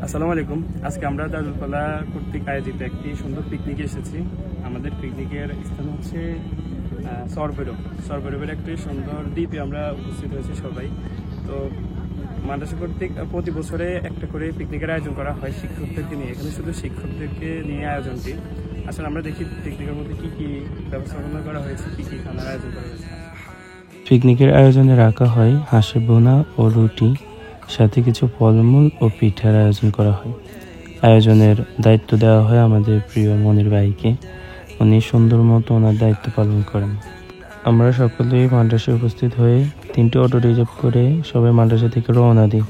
আসসালামু আলাইকুম। আজকে আমরা দারুলফালা কর্তৃক আয়োজিত একটি সুন্দর পিকনিকে এসেছি। আমাদের পিকনিকের স্থান হচ্ছে সরবৈরবের একটি সুন্দর দ্বীপে আমরা উপস্থিত হয়েছি সবাই। তো মাদ্রাসা কর্তৃক প্রতি বছরে একটা করে পিকনিকের আয়োজন করা হয় শিক্ষকদেরকে নিয়ে। এখানে শুধু শিক্ষকদেরকে নিয়ে আয়োজনটি। আসলে আমরা দেখি পিকনিকের মধ্যে কী কী ব্যবস্থাপনা করা হয়েছে, কী কী খানার আয়োজন করা হয়েছে। পিকনিকের আয়োজনে রাখা হয় হাঁসের বোনা ও রুটি, সাথে কিছু ফলমূল ও পিঠার আয়োজন করা হয়। আয়োজনের দায়িত্ব দেওয়া হয় আমাদের প্রিয় মনির ভাইকে। উনি সুন্দর মতো ওনার দায়িত্ব পালন করেন। আমরা সকলেই মাদ্রাসায় উপস্থিত হয়ে 3টি অটো রিজার্ভ করে সবাই মাদ্রাসা থেকে রওনা দিই।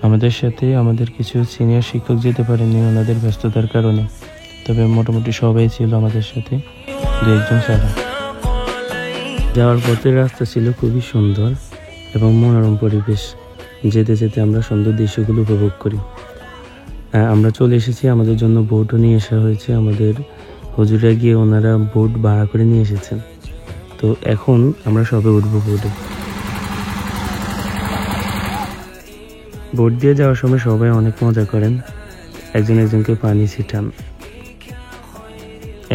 আমাদের সাথে আমাদের কিছু সিনিয়র শিক্ষক যেতে পারেনি ওনাদের ব্যস্ততার কারণে, তবে মোটামুটি সবাই ছিল আমাদের সাথে, 2-1 ছাড়া। যাওয়ার পথের রাস্তা ছিল খুবই সুন্দর এবং মনোরম পরিবেশ। যেতে যেতে আমরা সুন্দর দৃশ্যগুলো উপভোগ করি। আমরা চলে এসেছি, আমাদের জন্য বোটও নিয়ে আসা হয়েছে। আমাদের হুজুরা গিয়ে ওনারা বোট ভাড়া করে নিয়ে এসেছেন। তো এখন আমরা সবে উঠবো বোটে। বোট দিয়ে যাওয়ার সময় সবাই অনেক মজা করেন, একজন একজনকে পানি ছিটান।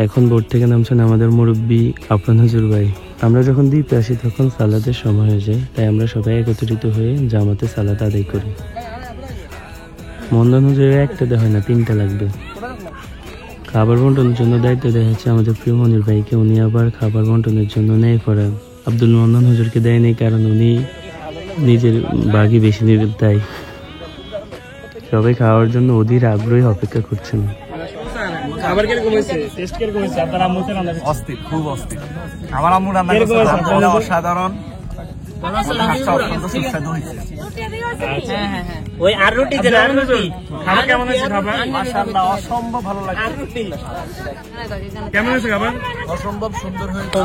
এখন বোট থেকে নামছেন আমাদের মুরব্বী আপনার হুজুর ভাই। আমরা যখন দ্বীপে আসি তখন সালাদের সময় হয়ে যায়, তাই আমরা সবাই একত্রিত হয়ে জামাতে সালাদ আদায় করি। মন্দান হুজুরের একটা দেওয়া হয় না, 3টা লাগবে। খাবার বন্টনের জন্য দায়িত্ব দেওয়া হচ্ছে আমাদের প্রিয় মনির ভাইকে। উনি আবার খাবার বন্টনের জন্য নেই পড়া আব্দুল মন্দান হুজুরকে দেয়নি, কারণ উনি নিজের বাঘই বেশি নেবেন, তাই সবাই খাওয়ার জন্য অধীর আগ্রহে অপেক্ষা করছেন। খাবার কিরকম হয়েছে? টেস্ট কিরকম হয়েছে? আপনার আম্মু তো রান্না করছে। অস্থির, খুব অস্থির। আমার আম্মু রান্না করছে, অসাধারণ। ওই আর রুটি দেন, আর রুটি। খাবার কেমন হয়েছে? খাবার মাশাআল্লাহ অসম্ভব ভালো লাগে। আর রুটি। কেমন হয়েছে খাবার? অসম্ভব সুন্দর হয়েছে।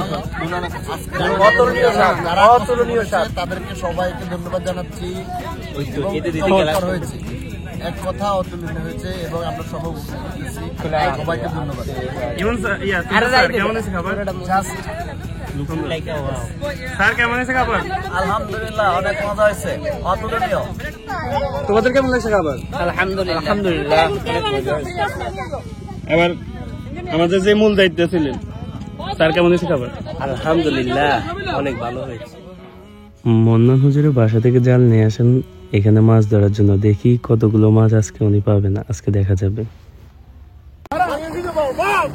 অতুলনীয় স্বাদ। তাদেরকে সবাইকে ধন্যবাদ জানাচ্ছি। হয়েছে এক কথা অতুলনীয় হয়েছে এবং আমরা সবাই সবাইকে ধন্যবাদ। কেমন হয়েছে খাবার? স্যার কেমন হয়েছে খাবার? আলহামদুলিল্লাহ, অনেক মজা হয়েছে, অতুলনীয়। তোমাদের কেমন লাগছে খাবার? আলহামদুলিল্লাহ। এবার আমাদের যে মূল দায়িত্ব ছিলেন, স্যার কেমন হয়েছে খাবার? আলহামদুলিল্লাহ, অনেক ভালো হয়েছে। মন্নান হুজুরের বাসা থেকে জাল নিয়ে আসেন এখানে মাছ ধরার জন্য। দেখি কতগুলো মাছ আজকে উনি পাবেন, আজকে দেখা যাবে।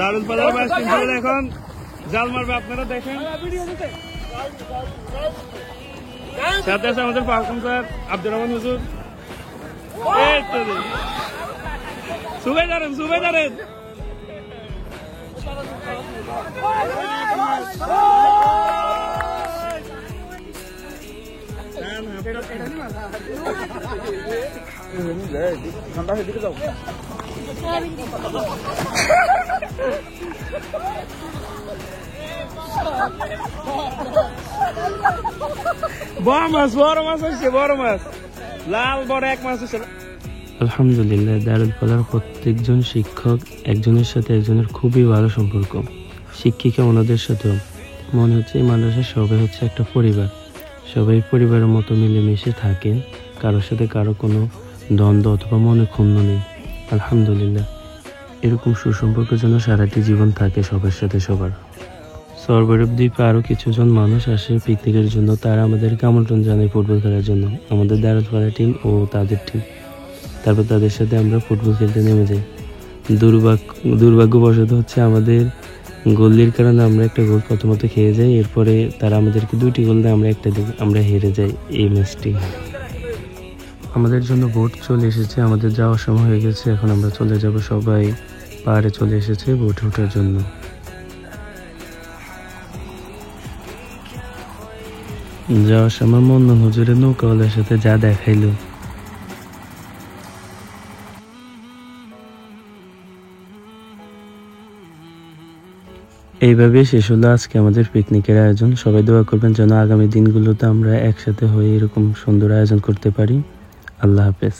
দারুলফালার মাছ কিনতে এখন জাল মারবে, আপনারা দেখেন। সাথে আছে আমাদের ফারুক স্যার, আব্দুর রহমান হুজুর। সুবাই দাঁড়েন। বড় মাছ হচ্ছে, বড় মাছ, লাল বড় এক মাছ হচ্ছে। আলহামদুলিল্লাহ, দারুলফালার প্রত্যেকজন শিক্ষক একজনের সাথে একজনের খুবই ভালো সম্পর্ক। শিক্ষিকা ওনাদের সাথেও মনে হচ্ছে এই মাদ্রাসার সবাই হচ্ছে একটা পরিবার। সবাই পরিবারের মতো মিলেমিশে থাকে, কারোর সাথে কারো কোনো দ্বন্দ্ব অথবা মনে ক্ষুণ্ণ নেই। আলহামদুলিল্লাহ, এরকম সুসম্পর্ক যেন সারাটি জীবন থাকে সবার সাথে সবার। সরবৈরব দ্বীপে আরও কিছুজন মানুষ আসে পিকনিকের জন্য। তারা আমাদেরকে আমন্ত্রণ জানায় ফুটবল খেলার জন্য, আমাদের দারুলফালা টিম ও তাদের টিম। তারপর তাদের সাথে আমরা ফুটবল খেলতে নেমে যাই। দুর্ভাগ্যবশত হচ্ছে আমাদের গোলের কারণে আমরা একটা গোল প্রথমত খেয়ে যাই। এরপরে তারা আমাদেরকে 2টি গোল দেয়, আমরা একটা দিই, আমরা হেরে যাই এই ম্যাচটি। আমাদের জন্য বোট চলে এসেছে, আমাদের যাওয়ার সময় হয়ে গেছে। এখন আমরা চলে যাব, সবাই পাহাড়ে চলে এসেছে বোটে ওঠার জন্য। যাওয়ার সময় মন্দান হুজুরের নৌকাওয়ালার সাথে যা দেখাইলো। এইভাবে শেষ হলো আজকে আমাদের পিকনিকের আয়োজন। সবাই দোয়া করবেন যেন আগামী দিনগুলোতে আমরা একসাথে হয়ে এরকম সুন্দর আয়োজন করতে পারি। আল্লাহ হাফেজ।